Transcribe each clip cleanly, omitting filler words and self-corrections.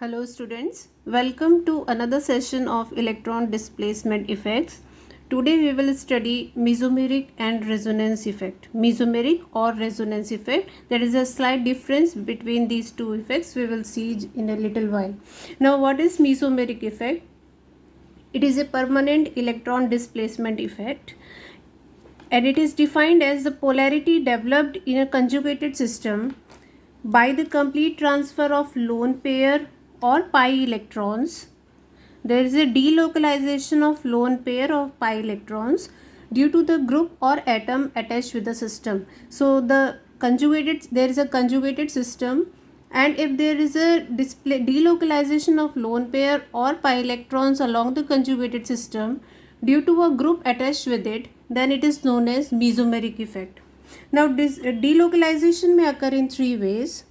Hello students, welcome to another session of electron displacement effects. Today we will study mesomeric and resonance effect. Mesomeric or resonance effect, there is a slight difference between these two effects we will see in a little while. Now what is mesomeric effect? It is a permanent electron displacement effect and it is defined as the polarity developed in a conjugated system by the complete transfer of lone pair or pi electrons. There is a delocalization of lone pair of pi electrons due to the group or atom attached with the system. So there is a conjugated system, and if there is a delocalization of lone pair or pi electrons along the conjugated system due to a group attached with it, then it is known as mesomeric effect. Now this delocalization may occur in three ways.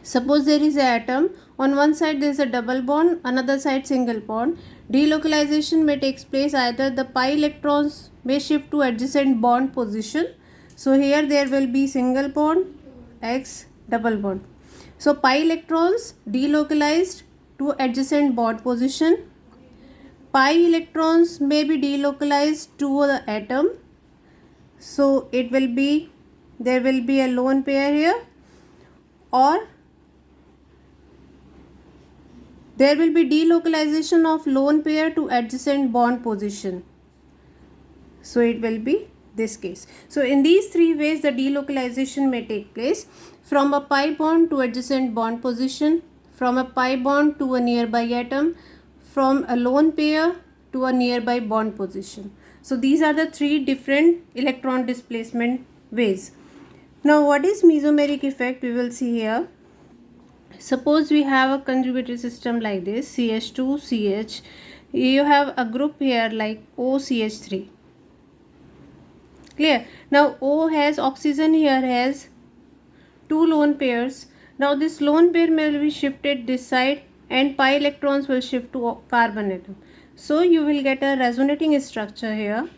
Suppose there is an atom, on one side there is a double bond, another side single bond. Delocalization may take place, either the pi electrons may shift to adjacent bond position. So here there will be single bond, X, double bond. So pi electrons delocalized to adjacent bond position. Pi electrons may be delocalized to the atom. So there will be a lone pair here, or there will be delocalization of lone pair to adjacent bond position. So it will be this case. So in these three ways the delocalization may take place: from a pi bond to adjacent bond position, from a pi bond to a nearby atom, from a lone pair to a nearby bond position. So these are the three different electron displacement ways. Now what is mesomeric effect? We will see here. Suppose we have a conjugated system like this, CH2CH. You have a group here like OCH3. Clear? Now O has oxygen, here has two lone pairs. Now this lone pair may be shifted this side and pi electrons will shift to carbon atom. So you will get a resonating structure here.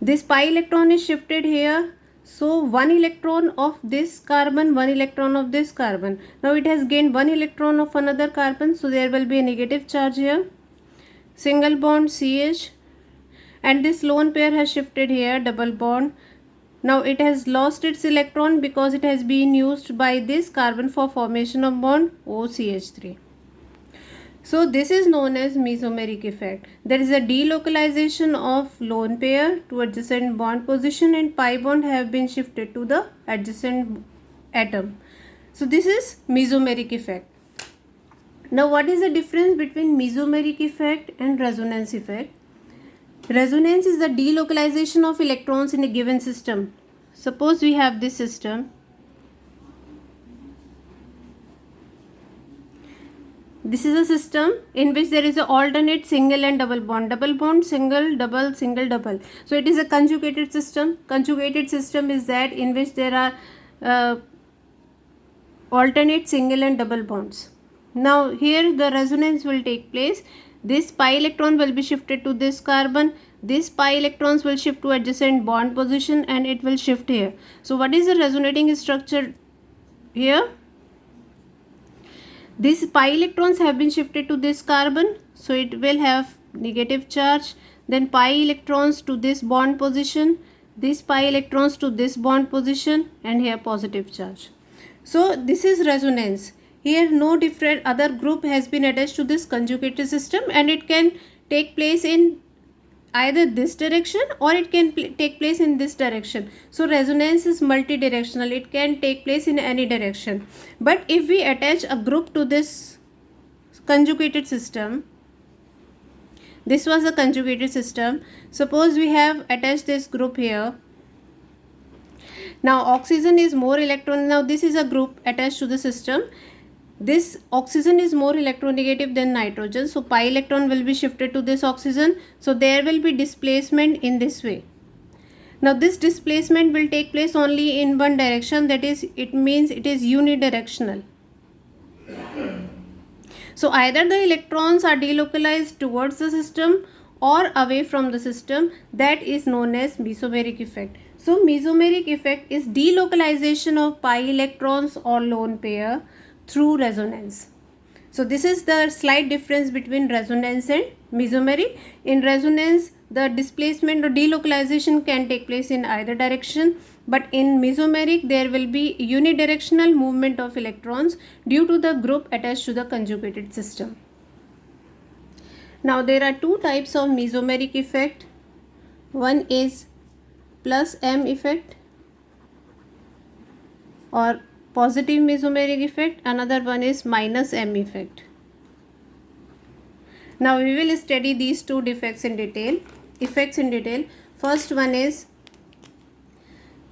This pi electron is shifted here. So one electron of this carbon, one electron of this carbon. Now it has gained one electron of another carbon. So there will be a negative charge here. Single bond CH. And this lone pair has shifted here, double bond. Now it has lost its electron because it has been used by this carbon for formation of bond OCH3. So this is known as mesomeric effect. There is a delocalization of lone pair to adjacent bond position, and pi bond have been shifted to the adjacent atom. So this is mesomeric effect. Now what is the difference between mesomeric effect and resonance effect? Resonance is the delocalization of electrons in a given system. Suppose we have this system. This is a system in which there is an alternate single and double bond, single, double, single, double. So it is a conjugated system. Conjugated system is that in which there are alternate single and double bonds. Now here the resonance will take place. This pi electron will be shifted to this carbon. This pi electrons will shift to adjacent bond position and it will shift here. So what is the resonating structure here? These pi electrons have been shifted to this carbon, so it will have negative charge. Then pi electrons to this bond position, this pi electrons to this bond position, and here positive charge. So this is resonance. Here no different other group has been attached to this conjugated system, and it can take place in either this direction or it can take place in this direction. So resonance is multidirectional. It can take place in any direction. But if we attach a group to this conjugated system, this was a conjugated system. Suppose we have attached this group here. Now oxygen is more electron. Now this is a group attached to the system. This oxygen is more electronegative than nitrogen, so pi electron will be shifted to this oxygen. So there will be displacement in this way. Now this displacement will take place only in one direction, that is, it means it is unidirectional. So either the electrons are delocalized towards the system or away from the system. That is known as mesomeric effect. So mesomeric effect is delocalization of pi electrons or lone pair through resonance. So this is the slight difference between resonance and mesomeric. In resonance, the displacement or delocalization can take place in either direction, but in mesomeric there will be unidirectional movement of electrons due to the group attached to the conjugated system. Now there are two types of mesomeric effect. One is plus M effect or positive mesomeric effect, another one is minus M effect. Now we will study these two effects in detail. First one is,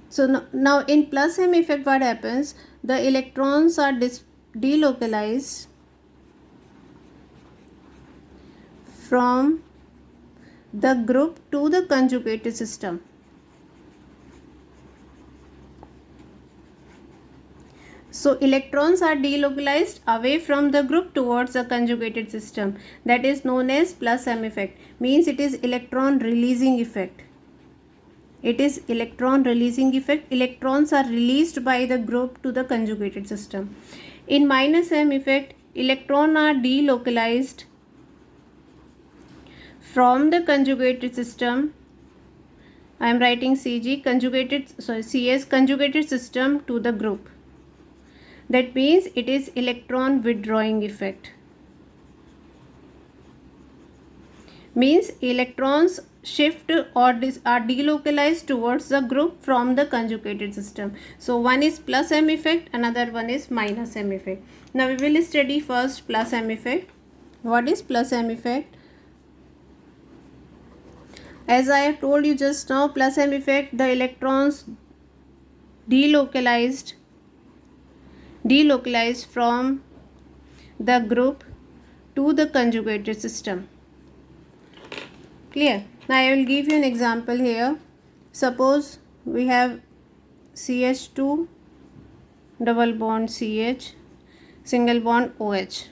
so now in plus M effect what happens, the electrons are delocalized from the group to the conjugated system. So electrons are delocalized away from the group towards the conjugated system. That is known as plus M effect. Means it is electron releasing effect. It is electron releasing effect. Electrons are released by the group to the conjugated system. In minus M effect, electrons are delocalized from the conjugated system. I am writing CS conjugated system to the group. That means it is electron withdrawing effect. Means electrons shift or are delocalized towards the group from the conjugated system. So one is plus M effect, another one is minus M effect. Now we will study first plus M effect. What is plus M effect? As I have told you just now, plus M effect, the electrons delocalized from the group to the conjugated system. Clear? Now I will give you an example here. Suppose we have CH2 double bond CH single bond OH.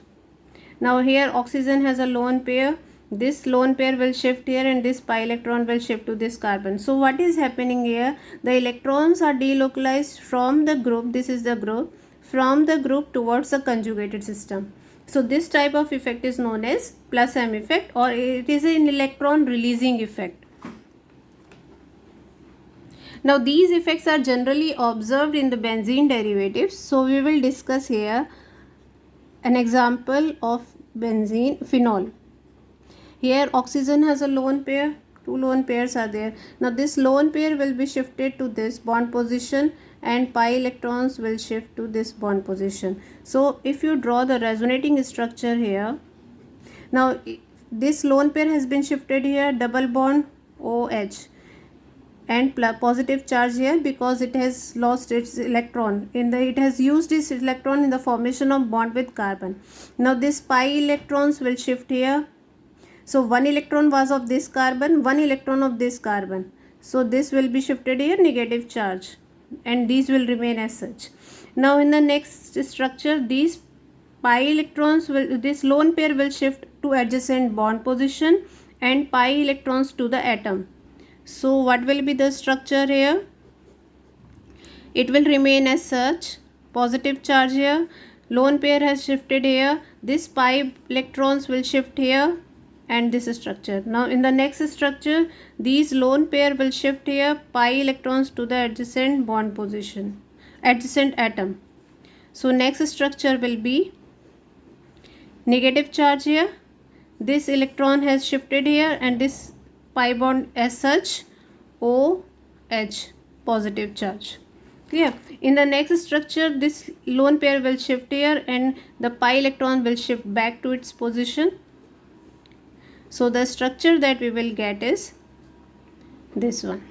Now here oxygen has a lone pair. This lone pair will shift here and this pi electron will shift to this carbon. So what is happening here? The electrons are delocalized from the group, this is the group, from the group towards the conjugated system. So this type of effect is known as plus M effect, or it is an electron releasing effect. Now these effects are generally observed in the benzene derivatives. So we will discuss here an example of benzene phenol. Here oxygen has a lone pair, two lone pairs are there. Now this lone pair will be shifted to this bond position and pi electrons will shift to this bond position. So if you draw the resonating structure here, now this lone pair has been shifted here, double bond OH, and positive charge here because it has lost its electron it has used its electron in the formation of bond with carbon. Now this pi electrons will shift here. So one electron was of this carbon, one electron of this carbon. So this will be shifted here, negative charge, and these will remain as such. Now in the next structure, these pi electrons this lone pair will shift to adjacent bond position and pi electrons to the atom. So what will be the structure here? It will remain as such, positive charge here, lone pair has shifted here, this pi electrons will shift here, and this structure. Now in the next structure, these lone pair will shift here, pi electrons to the adjacent bond position, adjacent atom. So next structure will be negative charge here, this electron has shifted here and this pi bond as such, OH, positive charge. Clear? In the next structure, this lone pair will shift here and the pi electron will shift back to its position. So the structure that we will get is this one.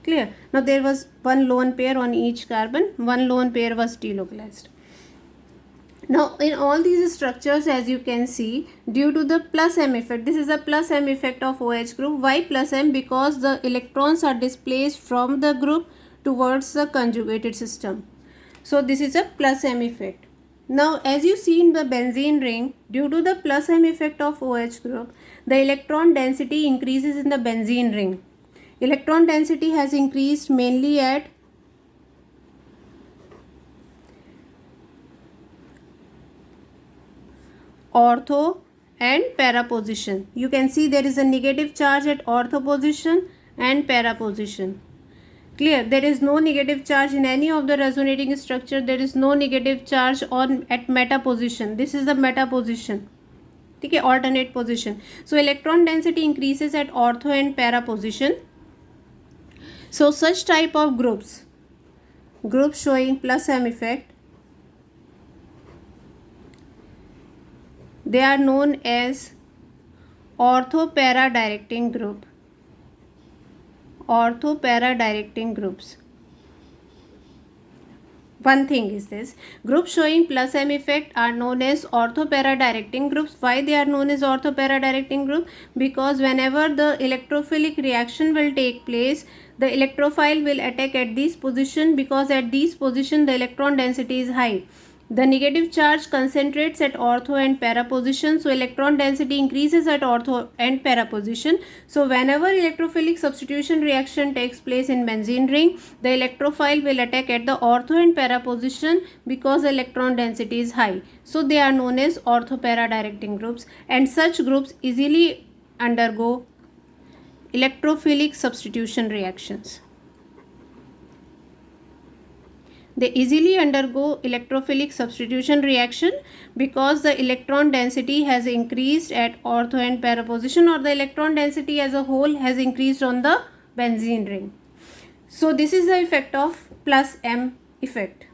Clear? Now there was one lone pair on each carbon, one lone pair was delocalized. Now in all these structures, as you can see, due to the plus M effect, this is a plus M effect of OH group. Why plus M? Because the electrons are displaced from the group towards the conjugated system. So this is a plus M effect. Now as you see in the benzene ring, due to the plus M effect of OH group, the electron density increases in the benzene ring. Electron density has increased mainly at ortho and para position. You can see there is a negative charge at ortho position and para position. Clear? There is no negative charge in any of the resonating structure. There is no negative charge on at meta position. This is the meta position. ठीक है, alternate position. So electron density increases at ortho and para position. So such type of groups showing plus M effect, they are known as ortho-para directing group. Ortho-para directing groups. One thing is this, groups showing plus M effect are known as ortho-para directing groups. Why they are known as ortho-para directing group? Because whenever the electrophilic reaction will take place, the electrophile will attack at this position, because at this position the electron density is high. The negative charge concentrates at ortho and para position, so electron density increases at ortho and para position. So whenever electrophilic substitution reaction takes place in benzene ring, the electrophile will attack at the ortho and para position because the electron density is high. So they are known as ortho-para directing groups, and such groups easily undergo electrophilic substitution reactions. They easily undergo electrophilic substitution reaction because the electron density has increased at ortho and para position, or the electron density as a whole has increased on the benzene ring. So this is the effect of plus M effect.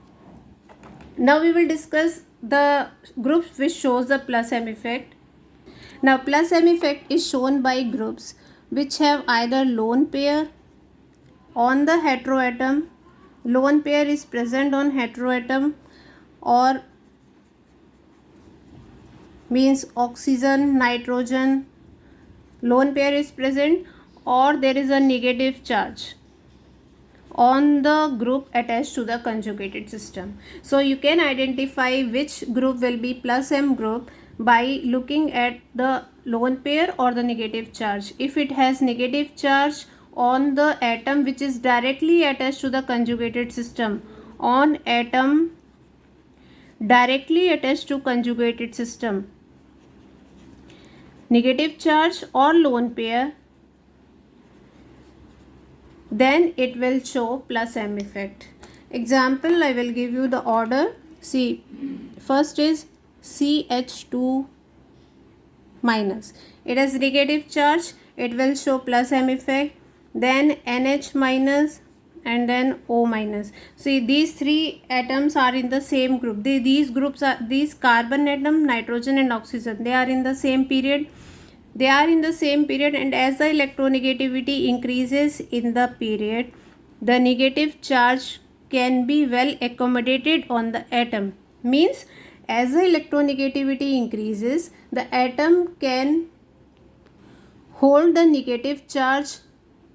Now we will discuss the groups which shows the plus M effect. Now plus M effect is shown by groups which have either lone pair on the heteroatom, lone pair is present on heteroatom, or means oxygen, nitrogen, lone pair is present, or there is a negative charge on the group attached to the conjugated system. So you can identify which group will be plus M group by looking at the lone pair or the negative charge. If it has negative charge on the atom which is directly attached to the conjugated system, on atom directly attached to conjugated system, negative charge or lone pair, then it will show plus M effect. Example, I will give you the order. See, first is CH2 minus. It has negative charge, it will show plus M effect. Then NH minus and then O minus. See, these three atoms are in the same group. These groups are, these carbon atom, nitrogen and oxygen, they are in the same period. They are in the same period, and as the electronegativity increases in the period, the negative charge can be well accommodated on the atom. Means as the electronegativity increases, the atom can hold the negative charge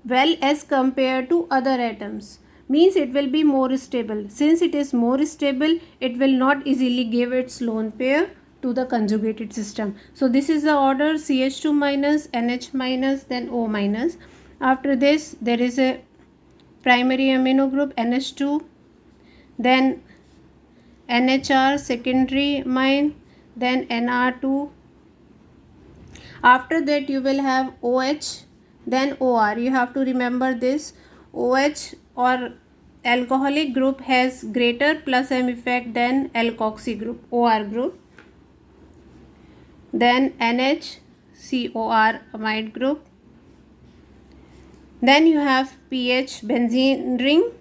well as compared to other atoms. Means it will be more stable. Since it is more stable, it will not easily give its lone pair to the conjugated system. So this is the order: CH2 minus, NH minus, then O minus. After this, there is a primary amino group NH2, then NHR secondary amine, then NR2. After that you will have OH, then OR. You have to remember this. OH or alcoholic group has greater plus M effect than alkoxy group, OR group. Then NHCOR amide group. Then you have PH benzene ring,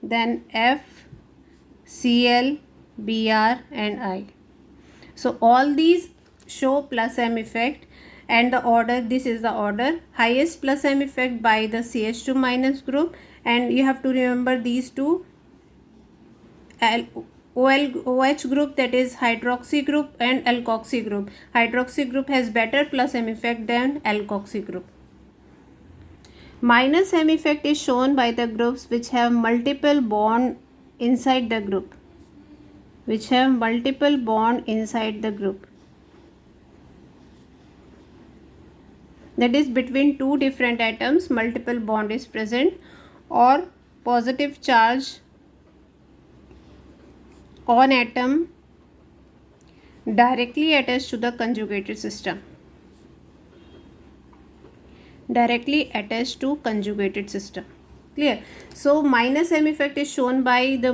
then F, Cl, Br and I. So all these show plus M effect, and the order, this is the order: highest plus M effect by the CH2 minus group, and you have to remember these two: OH group, that is hydroxy group, and alkoxy group. Hydroxy group has better plus M effect than alkoxy group. Minus M effect is shown by the groups which have multiple bond inside the group. Which have multiple bond inside the group. That is, between two different atoms, multiple bond is present, or positive charge on atom, directly attached to the conjugated system. Directly attached to conjugated system. Clear? So minus M effect is shown by the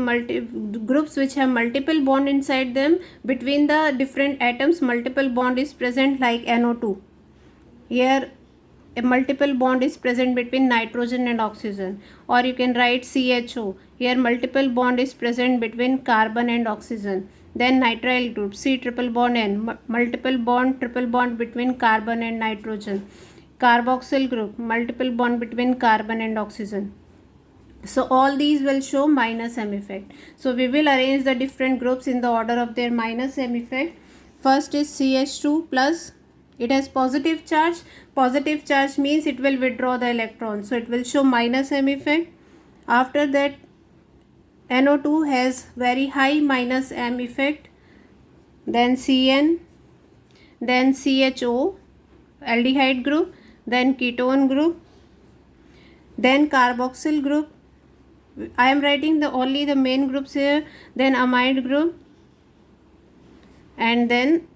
groups which have multiple bond inside them. Between the different atoms, multiple bond is present, like NO2. Here a multiple bond is present between nitrogen and oxygen, or you can write CHO. Here multiple bond is present between carbon and oxygen. Then nitrile group, C triple bond N, multiple bond, triple bond between carbon and nitrogen. Carboxyl group, multiple bond between carbon and oxygen. So all these will show minus M effect. So we will arrange the different groups in the order of their minus M effect. First is CH2 plus. It has positive charge. Positive charge means it will withdraw the electron. So it will show minus M effect. After that, NO2 has very high minus M effect. Then CN. Then CHO, aldehyde group. Then ketone group. Then carboxyl group. I am writing only the main groups here. Then amide group. And then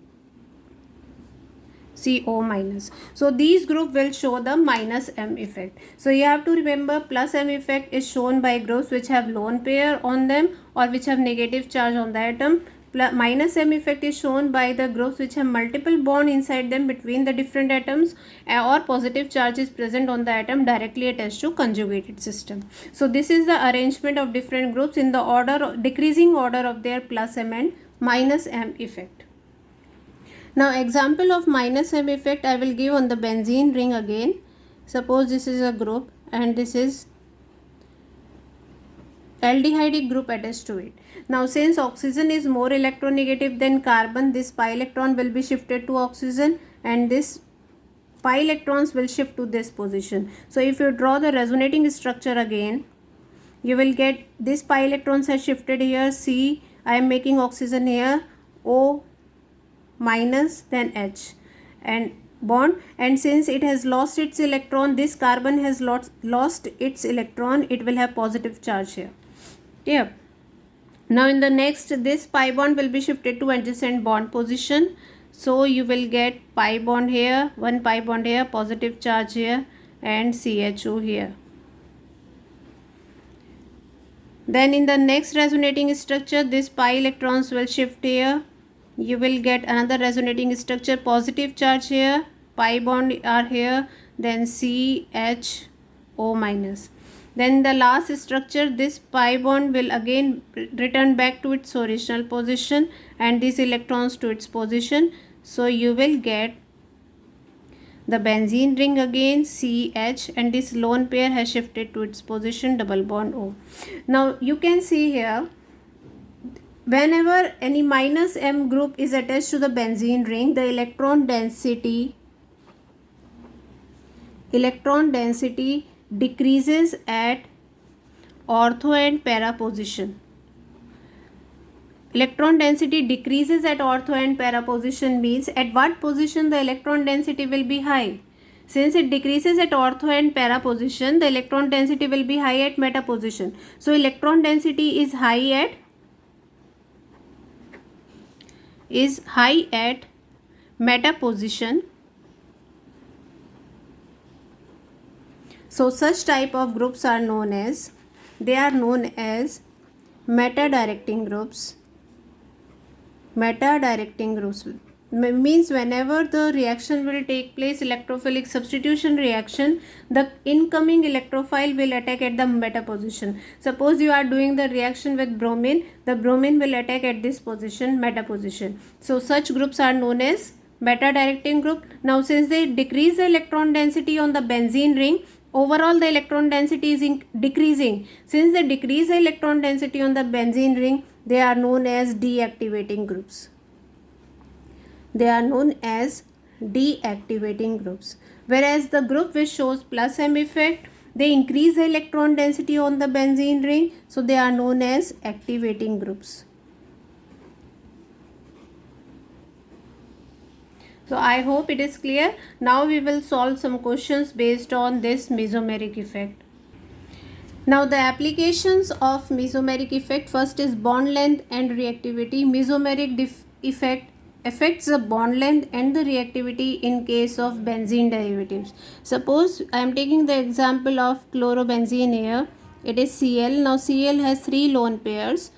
CO minus. So these group will show the minus M effect. So you have to remember, plus M effect is shown by groups which have lone pair on them or which have negative charge on the atom. Minus M effect is shown by the groups which have multiple bond inside them between the different atoms, or positive charge is present on the atom directly attached to conjugated system. So this is the arrangement of different groups in the order, decreasing order of their plus M and minus M effect. Now example of minus M effect I will give on the benzene ring again. Suppose this is a group and this is aldehyde group attached to it. Now since oxygen is more electronegative than carbon, this pi electron will be shifted to oxygen and this pi electrons will shift to this position. So if you draw the resonating structure again, you will get this pi electrons has shifted here. C, I am making oxygen here, O minus, then H and bond, and since it has lost its electron, this carbon has lost its electron, it will have positive charge here. Yeah. Now in the next, this pi bond will be shifted to adjacent bond position. So you will get pi bond here, one pi bond here, positive charge here, and CHO here. Then in the next resonating structure, this pi electrons will shift here. You will get another resonating structure, positive charge here, pi bond are here, then CHO minus. Then the last structure, this pi bond will again return back to its original position and these electrons to its position. So you will get the benzene ring again, CH, and this lone pair has shifted to its position, double bond O. Now you can see here, whenever any minus M group is attached to the benzene ring, the electron density decreases at ortho and para position. Electron density decreases at ortho and para position means at what position the electron density will be high? Since it decreases at ortho and para position, the electron density will be high at meta position. So electron density is high at meta position. So such type of groups are known as, meta directing groups. Meta directing groups means whenever the reaction will take place, electrophilic substitution reaction, the incoming electrophile will attack at the meta position. Suppose you are doing the reaction with bromine, the bromine will attack at this position, meta position. So such groups are known as meta directing group. Now since they decrease the electron density on the benzene ring, overall the electron density is decreasing. Since they decrease the electron density on the benzene ring, they are known as deactivating groups. Whereas the group which shows plus M effect, they increase the electron density on the benzene ring, so they are known as activating groups. So I hope it is clear. Now we will solve some questions based on this mesomeric effect. Now the applications of mesomeric effect, first is bond length and reactivity. Mesomeric effect affects the bond length and the reactivity in case of benzene derivatives. Suppose I am taking the example of chlorobenzene here. It is Cl. Now Cl has 3 lone pairs.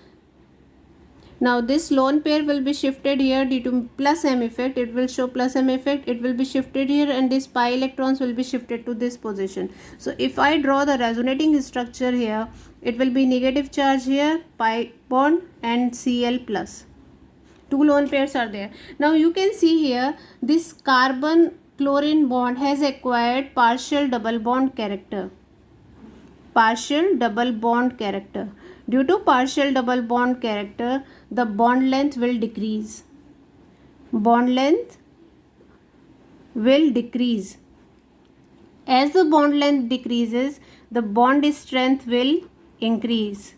Now this lone pair will be shifted here due to plus M effect. It will show plus M effect. It will be shifted here, and these pi electrons will be shifted to this position. So if I draw the resonating structure here, it will be negative charge here, pi bond and Cl plus. 2 lone pairs are there. Now you can see here this carbon chlorine bond has acquired partial double bond character. Partial double bond character. Due to partial double bond character, the bond length will decrease. Bond length will decrease. As the bond length decreases, the bond strength will increase.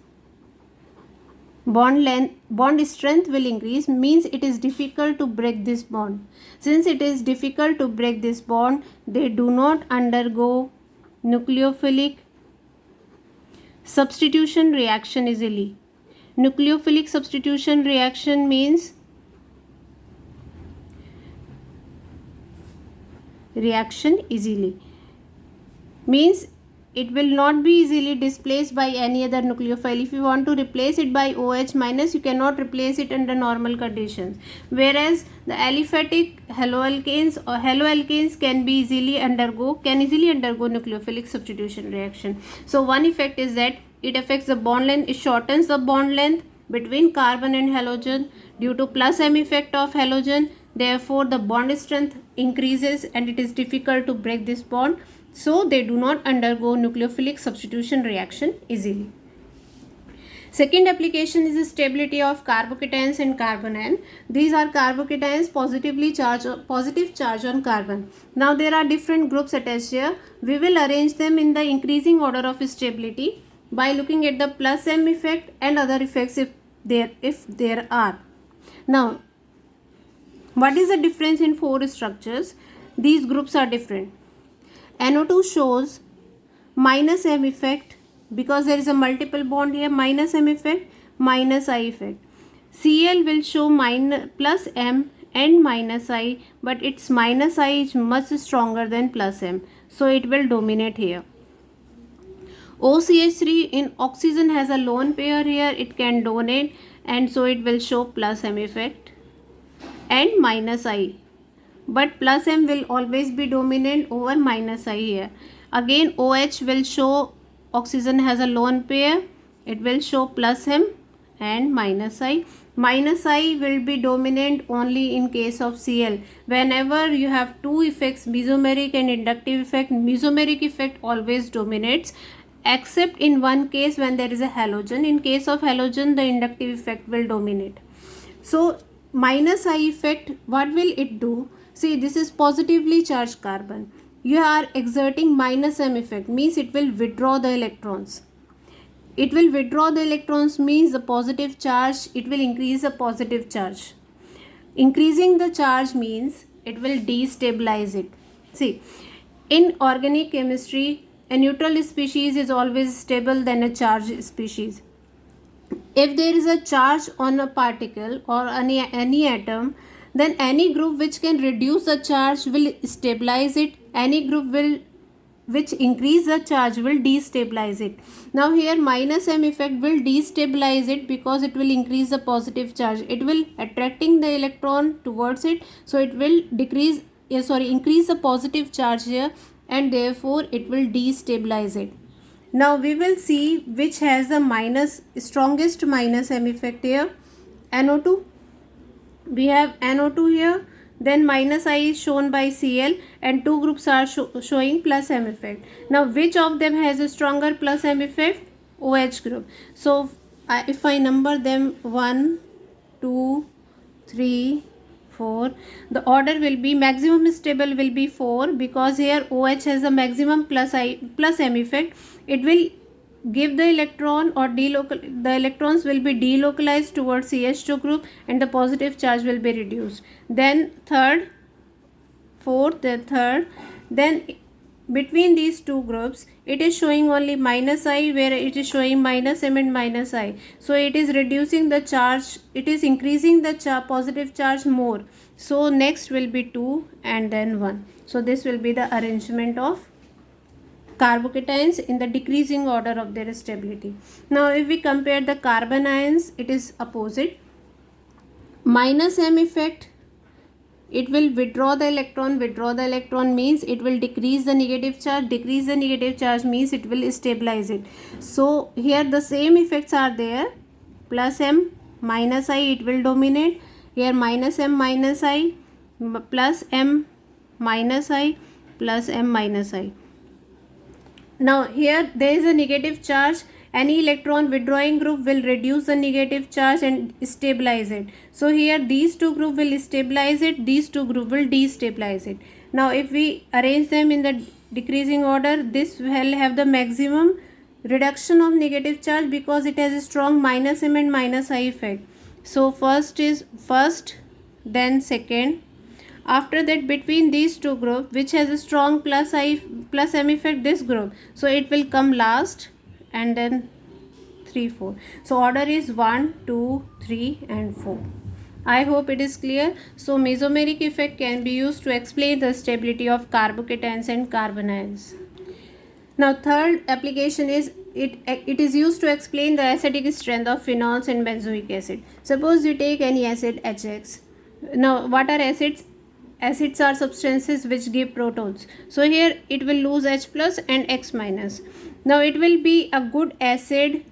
Bond strength will increase, means it is difficult to break this bond. Since it is difficult to break this bond, they do not undergo nucleophilic substitution reaction easily. Nucleophilic substitution reaction means reaction easily, means it will not be easily displaced by any other nucleophile. If you want to replace it by OH minus, you cannot replace it under normal conditions. Whereas the aliphatic haloalkanes or haloalkanes can easily undergo nucleophilic substitution reaction. So one effect is that it affects the bond length. It shortens the bond length between carbon and halogen due to plus M effect of halogen. Therefore, the bond strength increases and it is difficult to break this bond. So they do not undergo nucleophilic substitution reaction easily. Second application is the stability of carbocations and carbanion. These are carbocations positive charge on carbon. Now there are different groups attached here. We will arrange them in the increasing order of stability by looking at the plus M effect and other effects if there are. Now, what is the difference in 4 structures? These groups are different. NO2 shows minus M effect because there is a multiple bond here, minus M effect, minus I effect. Cl will show plus M and minus I, but its minus I is much stronger than plus M, so it will dominate here. OCH3 in oxygen has a lone pair here, it can donate, and so it will show plus M effect and minus I. But plus M will always be dominant over minus I here. Again OH will show oxygen has a lone pair. It will show plus M and minus I. Minus I will be dominant only in case of Cl. Whenever you have 2 effects, mesomeric and inductive effect, mesomeric effect always dominates, except in one case when there is a halogen. In case of halogen, the inductive effect will dominate. So minus I effect, what will it do? See, this is positively charged carbon. You are exerting minus M effect, means it will withdraw the electrons. It will withdraw the electrons means the positive charge, it will increase the positive charge. Increasing the charge means it will destabilize it. See, in organic chemistry, a neutral species is always stable than a charged species. If there is a charge on a particle or any atom, then any group which can reduce the charge will stabilize it. Any group which increase the charge will destabilize it. Now here minus M effect will destabilize it because it will increase the positive charge. It will attracting the electron towards it, so it will increase the positive charge here, and therefore it will destabilize it. Now we will see which has the strongest minus M effect here. NO2. We have NO2 here, then minus I is shown by Cl, and 2 groups are showing plus M effect. Now which of them has a stronger plus M effect? OH group. So if I number them 1, 2, 3, 4, the order will be maximum stable will be 4 because here OH has a maximum plus M effect. It will give the electron or the electrons will be delocalized towards CH2 group and the positive charge will be reduced. Then third, fourth, then third, then between these two groups it is showing only minus I, where it is showing minus M and minus I. So it is reducing the charge, it is increasing the positive charge more. So next will be 2 and then 1. So this will be the arrangement of carbocations in the decreasing order of their stability. Now if we compare the carbon ions, it is opposite. Minus M effect, it will withdraw the electron means it will decrease the negative charge means it will stabilize it. So here the same effects are there, plus M minus I, it will dominate here, minus M minus I plus M minus I plus M minus I. Now here there is a negative charge, any electron withdrawing group will reduce the negative charge and stabilize it. So here these two group will stabilize it, these two group will destabilize it. Now if we arrange them in the decreasing order, this will have the maximum reduction of negative charge because it has a strong minus M and minus I effect. So first is first, then second. After that, between these two groups, which has a strong plus I plus M effect, this group, so it will come last, and then 3 4. So order is 1 2 3 and 4. I hope it is clear. So mesomeric effect can be used to explain the stability of carbocations and carbon ions. Now third application is it is used to explain the acidic strength of phenols and benzoic acid. Suppose you take any acid HX. Now what are acids? Acids are substances which give protons. So here it will lose H plus and X minus. Now it will be a good acid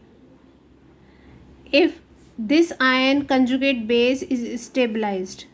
if this ion conjugate base is stabilized.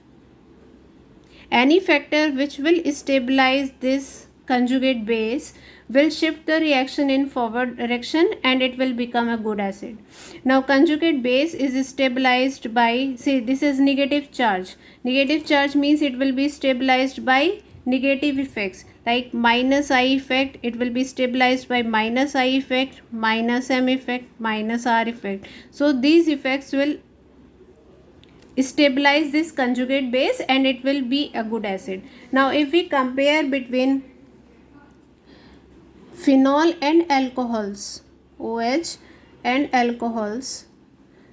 Any factor which will stabilize this conjugate base will shift the reaction in forward direction and it will become a good acid. Now conjugate base is stabilized by, say this is negative charge. Negative charge means it will be stabilized by negative effects like minus I effect, it will be stabilized by minus I effect, minus M effect, minus R effect. So these effects will stabilize this conjugate base and it will be a good acid. Now if we compare between phenol and alcohols, OH and alcohols,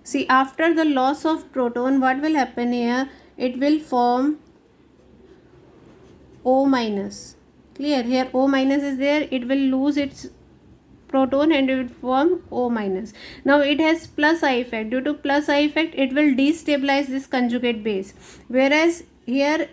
see after the loss of proton what will happen here, it will form O minus. Clear? Here O minus is there, it will lose its proton and it will form O minus. Now it has plus I effect. Due to plus I effect, it will destabilize this conjugate base. Whereas here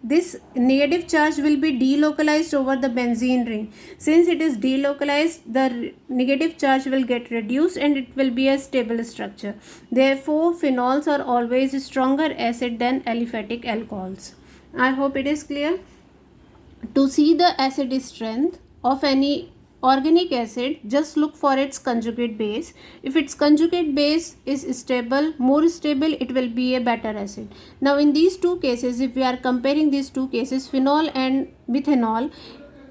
this negative charge will be delocalized over the benzene ring. Since it is delocalized, the negative charge will get reduced and it will be a stable structure. Therefore, phenols are always stronger acid than aliphatic alcohols. I hope it is clear. To see the acid strength of any organic acid, just look for its conjugate base. If its conjugate base is stable, more stable, it will be a better acid. Now in these two cases, if we are comparing these two cases, phenol and methanol,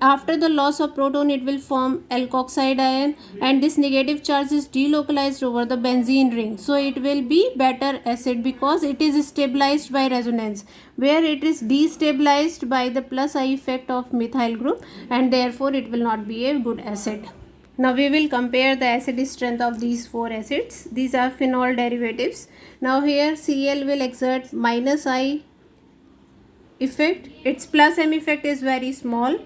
after the loss of proton it will form alkoxide ion and this negative charge is delocalized over the benzene ring. So it will be better acid because it is stabilized by resonance, where it is destabilized by the plus I effect of methyl group and therefore it will not be a good acid. Now we will compare the acid strength of these four acids. These are phenol derivatives. Now here Cl will exert minus I effect. Its plus M effect is very small.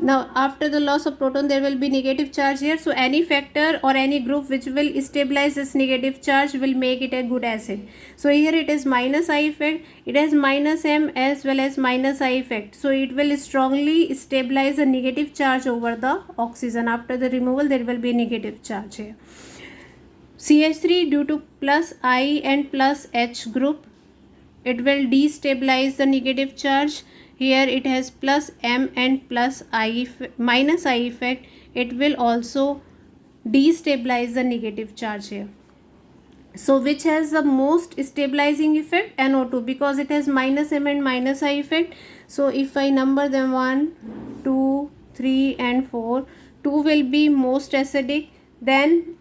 Now after the loss of proton there will be negative charge here, so any factor or any group which will stabilize this negative charge will make it a good acid. So here it is minus I effect, it has minus M as well as minus I effect, so it will strongly stabilize the negative charge over the oxygen. After the removal there will be negative charge here. CH3 due to plus I and plus H group, it will destabilize the negative charge. Here it has plus M and plus I minus I effect, it will also destabilize the negative charge here. So which has the most stabilizing effect? NO2, because it has minus M and minus I effect. So if I number them 1 2 3 and 4, 2 will be most acidic, then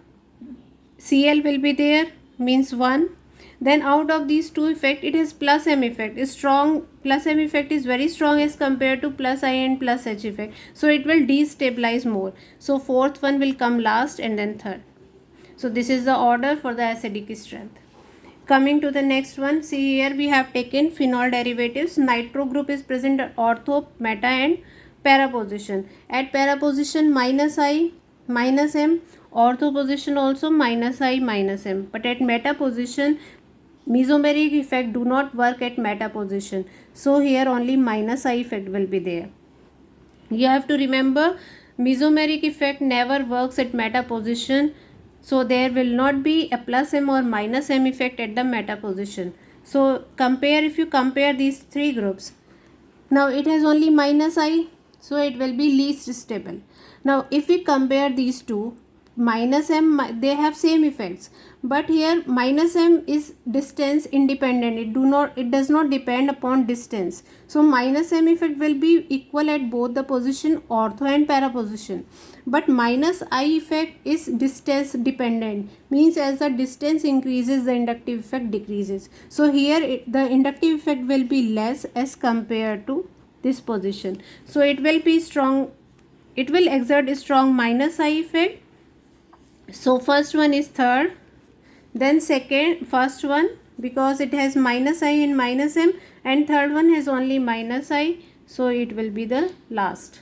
Cl will be there, means 1, Then out of these two effect, it has plus M effect. Is strong. Plus M effect is very strong as compared to plus I and plus H effect. So it will destabilize more. So fourth one will come last and then third. So this is the order for the acidic strength. Coming to the next one, see here we have taken phenol derivatives. Nitro group is present at ortho, meta and para position. At para position minus I minus M, ortho position also minus I minus M. But at meta position, mesomeric effect do not work at meta position. So here only minus I effect will be there. You have to remember mesomeric effect never works at meta position. So there will not be a plus M or minus M effect at the meta position. So compare, if you compare these three groups, now it has only minus I, so it will be least stable. Now if we compare these two, minus M, they have same effects, but here minus M is distance independent. It does not depend upon distance. So minus M effect will be equal at both the position ortho and para position. But minus I effect is distance dependent, means as the distance increases the inductive effect decreases. So here the inductive effect will be less as compared to this position. So it will be strong, it will exert a strong minus I effect. So first one is third, then second, first one because it has minus I and minus M, and third one has only minus I, so it will be the last.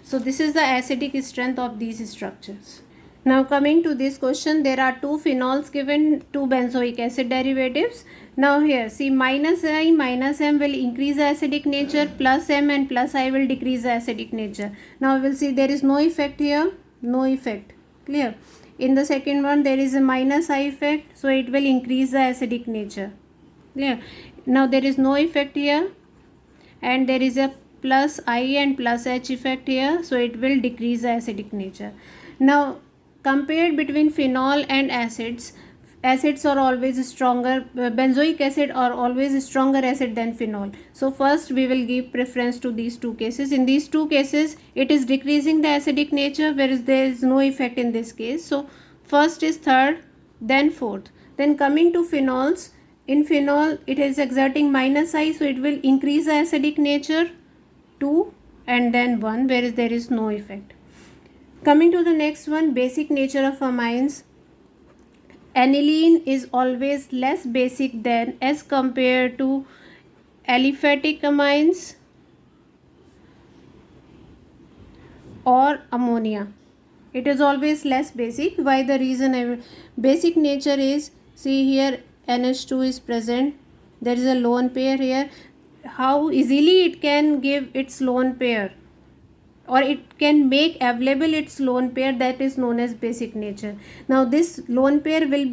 So this is the acidic strength of these structures. Now coming to this question, there are two phenols given, two benzoic acid derivatives. Now here see minus I minus M will increase the acidic nature, plus M and plus I will decrease the acidic nature. Now we will see there is no effect here, no effect, clear. In the second one there is a minus I effect, so it will increase the acidic nature, clear. Now there is no effect here, and there is a plus I and plus H effect here, so it will decrease the acidic nature. Now compared between phenol and acids, acids are always stronger, benzoic acid are always stronger acid than phenol. So first we will give preference to these two cases. In these two cases it is decreasing the acidic nature, whereas there is no effect in this case. So first is third, then fourth. Then coming to phenols, in phenol it is exerting minus I, so it will increase the acidic nature 2 and then 1, whereas there is no effect. Coming to the next one, basic nature of amines. Aniline is always less basic than as compared to aliphatic amines or ammonia. It is always less basic. Why? The reason basic nature is, see here NH2 is present, there is a lone pair here. How easily it can give its lone pair, or it can make available its lone pair, that is known as basic nature. Now this lone pair will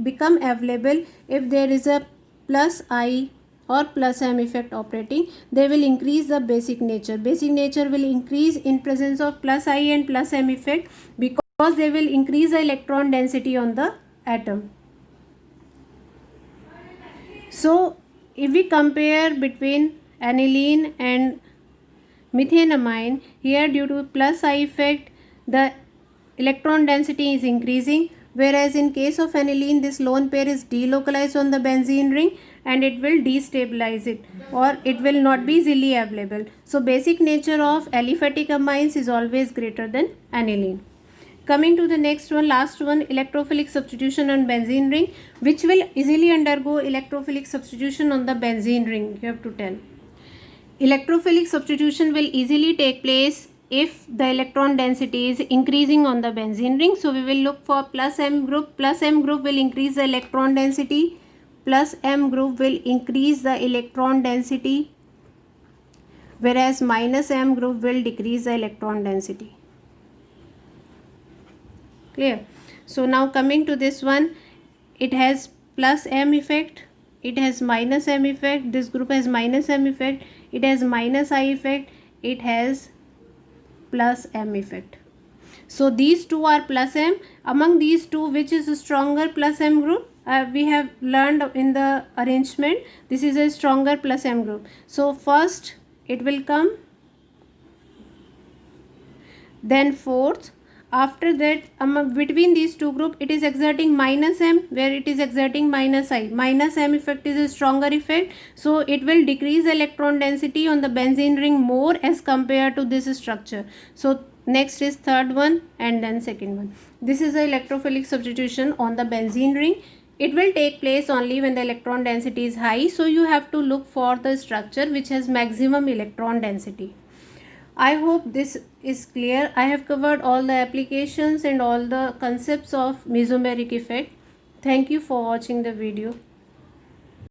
become available if there is a plus I or plus M effect operating. They will increase the basic nature. Basic nature will increase in presence of plus I and plus M effect, because they will increase the electron density on the atom. So if we compare between aniline and methanamine, here due to plus I effect the electron density is increasing, whereas in case of aniline this lone pair is delocalized on the benzene ring and it will destabilize it, or it will not be easily available. So basic nature of aliphatic amines is always greater than aniline. Coming to the next one, last one, electrophilic substitution on benzene ring, which will easily undergo electrophilic substitution on the benzene ring, you have to tell. Electrophilic substitution will easily take place if the electron density is increasing on the benzene ring. So we will look for plus M group. Plus M group will increase the electron density. Plus M group will increase the electron density, whereas minus M group will decrease the electron density. Clear? So now coming to this one, it has plus M effect, it has minus M effect, this group has minus M effect, it has minus I effect, it has plus M effect. So these two are plus M. Among these two, which is a stronger plus M group? We have learned in the arrangement, this is a stronger plus M group. So first it will come, then fourth, after that between these two group it is exerting minus m, where it is exerting minus I. Minus m effect is a stronger effect, so it will decrease electron density on the benzene ring more as compared to this structure. So next is third one and then second one. This is the electrophilic substitution on the benzene ring. It will take place only when the electron density is high, so you have to look for the structure which has maximum electron density. I hope this is clear. I have covered all the applications and all the concepts of mesomeric effect. Thank you for watching the video.